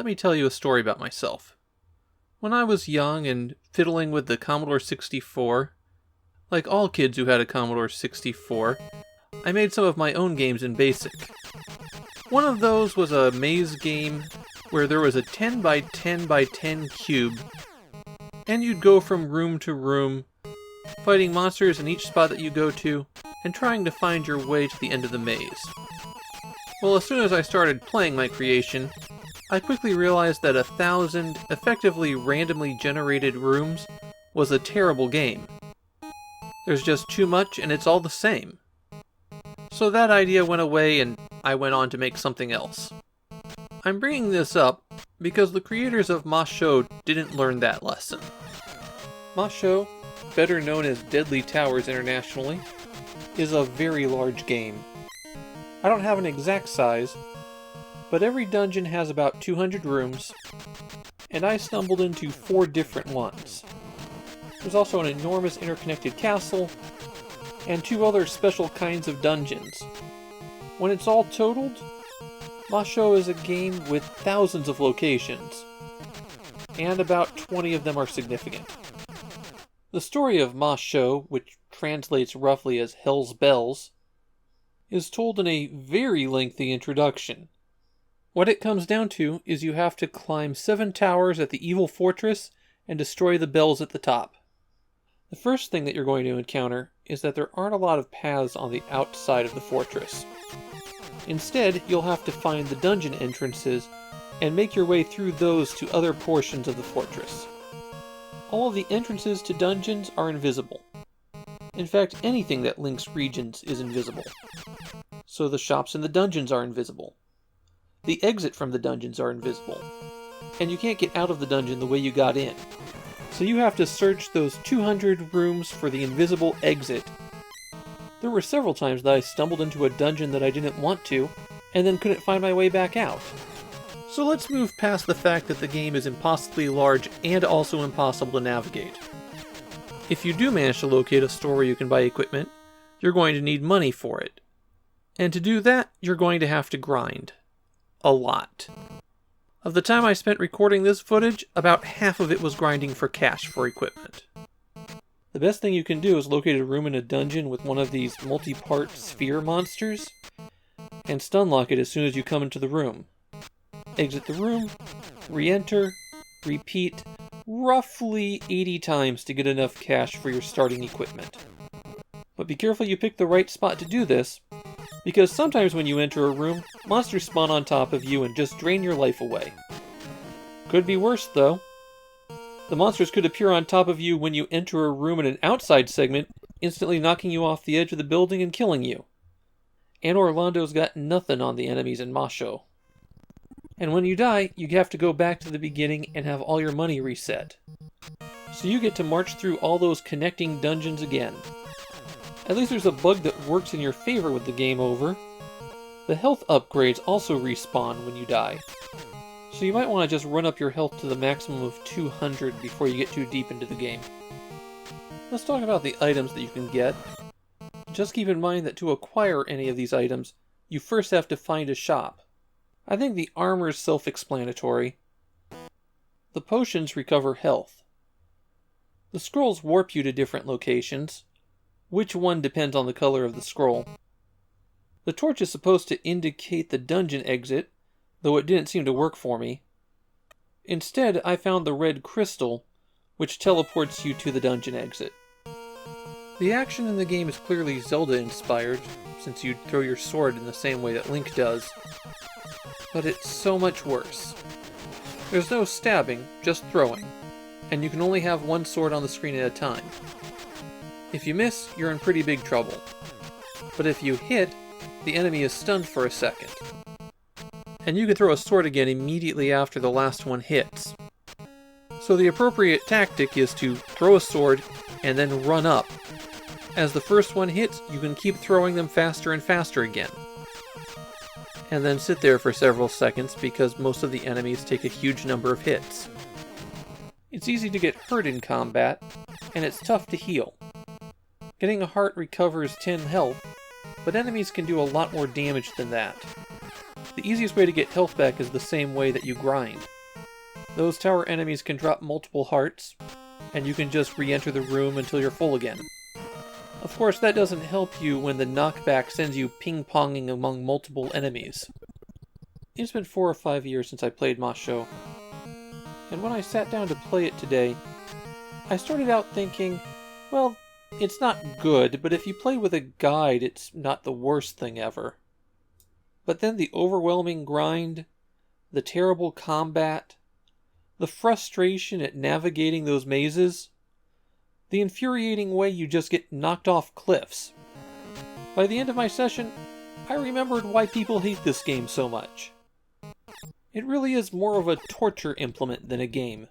let me tell you a story about myself. When I was young and fiddling with the Commodore 64, like all kids who had a Commodore 64, I made some of my own games in BASIC. One of those was a maze game where there was a 10 by 10 by 10 cube, and you'd go from room to room, fighting monsters in each spot that you go to, and trying to find your way to the end of the maze. Well, as soon as I started playing my creation, I quickly realized that 1,000 effectively randomly generated rooms was a terrible game. There's just too much and it's all the same. So that idea went away and I went on to make something else. I'm bringing this up because the creators of Mashou didn't learn that lesson. Mashou, better known as Deadly Towers internationally, is a very large game. I don't have an exact size, but every dungeon has about 200 rooms, and I stumbled into 4 different ones. There's also an enormous interconnected castle, and 2 other special kinds of dungeons. When it's all totaled, Mashou is a game with thousands of locations, and about 20 of them are significant. The story of Mashou, which translates roughly as Hell's Bells, is told in a very lengthy introduction. What it comes down to is you have to climb 7 towers at the evil fortress and destroy the bells at the top. The first thing that you're going to encounter is that there aren't a lot of paths on the outside of the fortress. Instead, you'll have to find the dungeon entrances and make your way through those to other portions of the fortress. All of the entrances to dungeons are invisible. In fact, anything that links regions is invisible. So the shops in the dungeons are invisible. The exit from the dungeons are invisible. And you can't get out of the dungeon the way you got in. So you have to search those 200 rooms for the invisible exit. There were several times that I stumbled into a dungeon that I didn't want to, and then couldn't find my way back out. So let's move past the fact that the game is impossibly large and also impossible to navigate. If you do manage to locate a store where you can buy equipment, you're going to need money for it. And to do that, you're going to have to grind. A lot. Of the time I spent recording this footage, about half of it was grinding for cash for equipment. The best thing you can do is locate a room in a dungeon with one of these multi-part sphere monsters, and stun lock it as soon as you come into the room. Exit the room, re-enter, repeat, roughly 80 times to get enough cash for your starting equipment. But be careful you pick the right spot to do this, because sometimes when you enter a room, monsters spawn on top of you and just drain your life away. Could be worse though. The monsters could appear on top of you when you enter a room in an outside segment, instantly knocking you off the edge of the building and killing you. And Orlando's got nothing on the enemies in Mashou. And when you die, you have to go back to the beginning and have all your money reset. So you get to march through all those connecting dungeons again. At least there's a bug that works in your favor with the game over. The health upgrades also respawn when you die. So you might want to just run up your health to the maximum of 200 before you get too deep into the game. Let's talk about the items that you can get. Just keep in mind that to acquire any of these items, you first have to find a shop. I think the armor is self-explanatory. The potions recover health. The scrolls warp you to different locations. Which one depends on the color of the scroll. The torch is supposed to indicate the dungeon exit, though it didn't seem to work for me. Instead, I found the red crystal, which teleports you to the dungeon exit. The action in the game is clearly Zelda-inspired, since you throw your sword in the same way that Link does. But it's so much worse. There's no stabbing, just throwing, and you can only have one sword on the screen at a time. If you miss, you're in pretty big trouble. But if you hit, the enemy is stunned for a second. And you can throw a sword again immediately after the last one hits. So the appropriate tactic is to throw a sword and then run up. As the first one hits, you can keep throwing them faster and faster again. And then sit there for several seconds because most of the enemies take a huge number of hits. It's easy to get hurt in combat, and it's tough to heal. Getting a heart recovers 10 health, but enemies can do a lot more damage than that. The easiest way to get health back is the same way that you grind. Those tower enemies can drop multiple hearts, and you can just re-enter the room until you're full again. Of course, that doesn't help you when the knockback sends you ping-ponging among multiple enemies. It's been 4 or 5 years since I played Mashou, and when I sat down to play it today, I started out thinking, well, it's not good, but if you play with a guide, it's not the worst thing ever. But then the overwhelming grind, the terrible combat, the frustration at navigating those mazes, the infuriating way you just get knocked off cliffs. By the end of my session, I remembered why people hate this game so much. It really is more of a torture implement than a game.